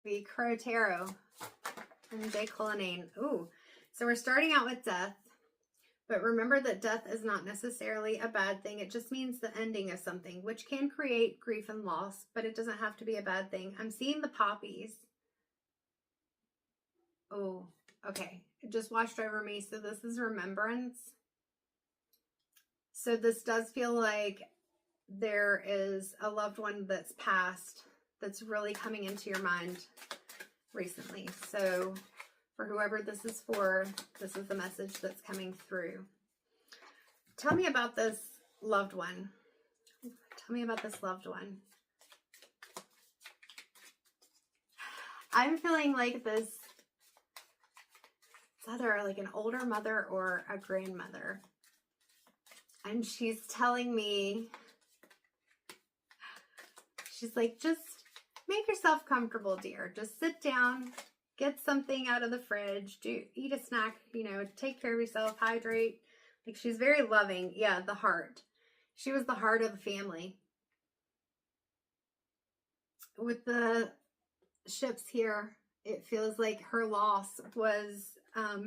The Crow Tarot and J. Cullinane. Ooh, so we're starting out with death, but remember that death is not necessarily a bad thing. It just means the ending of something, which can create grief and loss, but it doesn't have to be a bad thing. I'm seeing the poppies. Oh, okay. It just washed over me. So this is remembrance. So this does feel like there is a loved one that's passed that's really coming into your mind recently. So for whoever this is for, this is the message that's coming through. Tell me about this loved one. Tell me about this loved one. I'm feeling like this, it's either like an older mother or a grandmother. And she's telling me, she's like, just make yourself comfortable, dear. Just sit down, get something out of the fridge, eat a snack, you know, take care of yourself, hydrate. Like, she's very loving. Yeah, the heart. She was the heart of the family. With the ships here, it feels like her loss was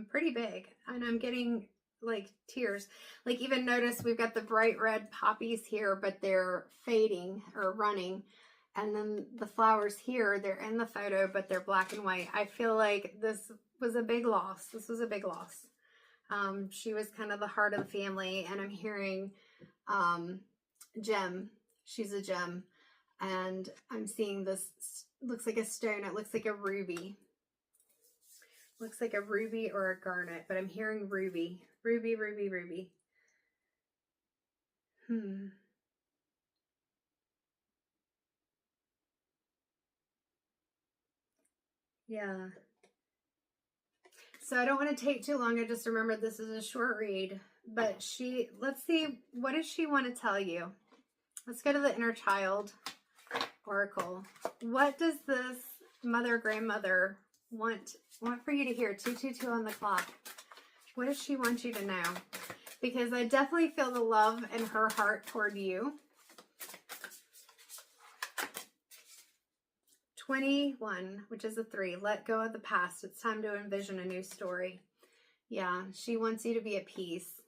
pretty big. And I'm getting like tears. Like, even notice we've got the bright red poppies here, but they're fading or running. And then the flowers here, they're in the photo, but they're black and white. I feel like this was a big loss. This was a big loss. She was kind of the heart of the family, and I'm hearing gem. She's a gem. And I'm seeing this, looks like a stone. It looks like a ruby. Looks like a ruby or a garnet, but I'm hearing ruby. Ruby, ruby, ruby. Yeah. So I don't want to take too long. I just remember this is a short read, but let's see, what does she want to tell you? Let's go to the inner child oracle. What does this mother, grandmother want for you to hear? 222 on the clock. What does she want you to know? Because I definitely feel the love in her heart toward you. 21, which is a 3. Let go of the past. It's time to envision a new story. Yeah, she wants you to be at peace.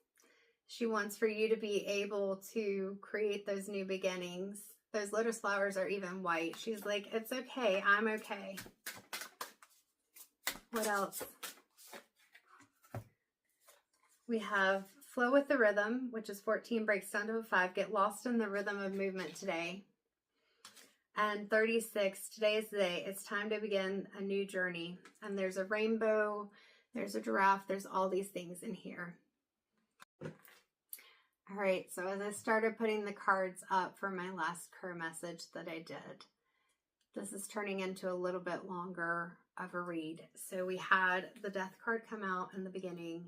She wants for you to be able to create those new beginnings. Those lotus flowers are even white. She's like, it's okay. I'm okay. What else? We have flow with the rhythm, which is 14, breaks down to a 5. Get lost in the rhythm of movement today. And 36, today is the day. It's time to begin a new journey. And there's a rainbow, there's a giraffe, there's all these things in here. All right, so as I started putting the cards up for my last crow message that I did, this is turning into a little bit longer of a read. So we had the death card come out in the beginning,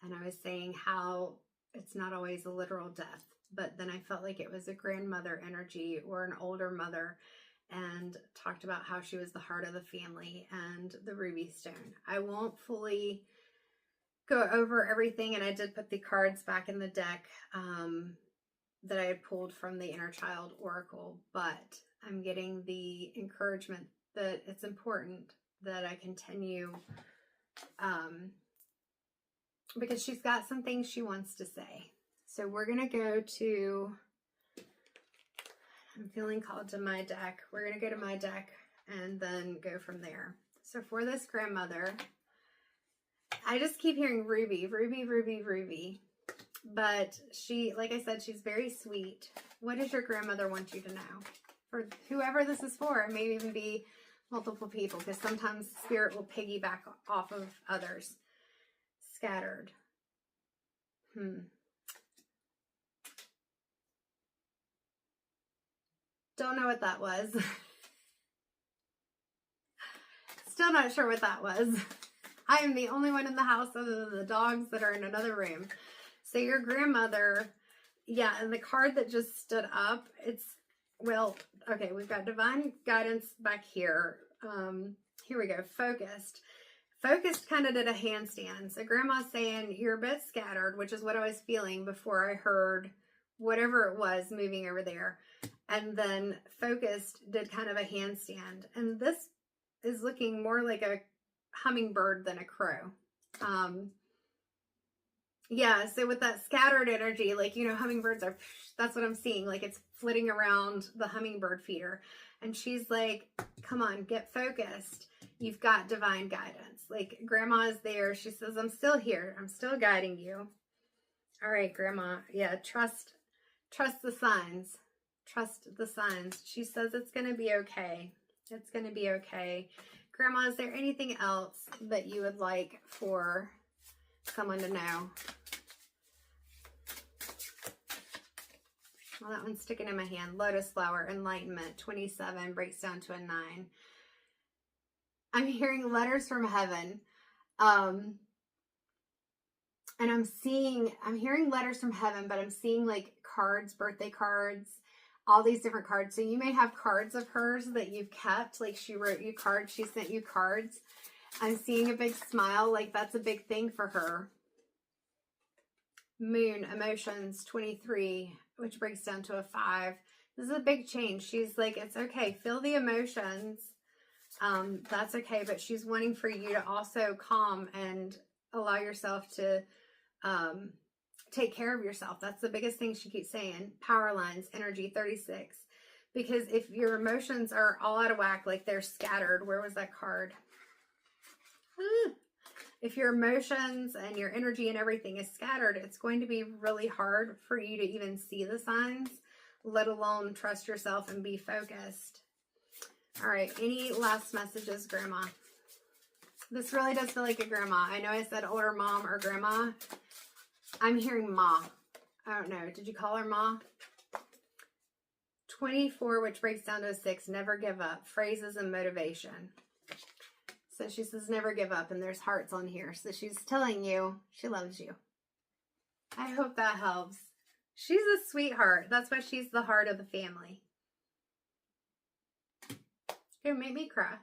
and I was saying how it's not always a literal death. But then I felt like it was a grandmother energy or an older mother, and talked about how she was the heart of the family and the ruby stone. I won't fully go over everything, and I did put the cards back in the deck that I had pulled from the inner child oracle, but I'm getting the encouragement that it's important that I continue because she's got some things she wants to say. So we're going to go to, I'm feeling called to my deck. We're going to go to my deck and then go from there. So for this grandmother, I just keep hearing ruby, ruby, ruby, ruby. But she, like I said, she's very sweet. What does your grandmother want you to know? For whoever this is for, it may even be multiple people, because sometimes spirit will piggyback off of others. Scattered. Don't know what that was. Still not sure what that was. I am the only one in the house other than the dogs that are in another room. So your grandmother, yeah, and the card that just stood up, it's, well, okay, we've got divine guidance back here. Here we go, focused. Focused kind of did a handstand. So grandma's saying you're a bit scattered, which is what I was feeling before I heard whatever it was moving over there. And then focused did kind of a handstand. And this is looking more like a hummingbird than a crow. Yeah, so with that scattered energy, like, you know, hummingbirds are, that's what I'm seeing. Like, it's flitting around the hummingbird feeder. And she's like, come on, get focused. You've got divine guidance. Like, Grandma is there. She says, I'm still here. I'm still guiding you. All right, Grandma. Yeah, trust the signs. Trust the signs. She says it's going to be okay. It's going to be okay. Grandma, is there anything else that you would like for someone to know? Well, that one's sticking in my hand. Lotus flower, enlightenment, 27, breaks down to a 9. I'm hearing letters from heaven. And I'm hearing letters from heaven, but I'm seeing like cards, birthday cards, all these different cards. So you may have cards of hers that you've kept. Like, she wrote you cards. She sent you cards. I'm seeing a big smile. Like, that's a big thing for her. Moon, emotions, 23, which breaks down to a 5. This is a big change. She's like, it's okay. Feel the emotions. That's okay. But she's wanting for you to also calm and allow yourself to take care of yourself. That's the biggest thing she keeps saying. Power lines, energy, 36. Because if your emotions are all out of whack, like they're scattered, where was that card? If your emotions and your energy and everything is scattered, it's going to be really hard for you to even see the signs, let alone trust yourself and be focused. All right, any last messages, Grandma? This really does feel like a grandma. I know I said older mom or grandma. I'm hearing ma. I don't know. Did you call her ma? 24, which breaks down to a 6. Never give up. Phrases and motivation. So she says never give up, and there's hearts on here. So she's telling you she loves you. I hope that helps. She's a sweetheart. That's why she's the heart of the family. It made me cry.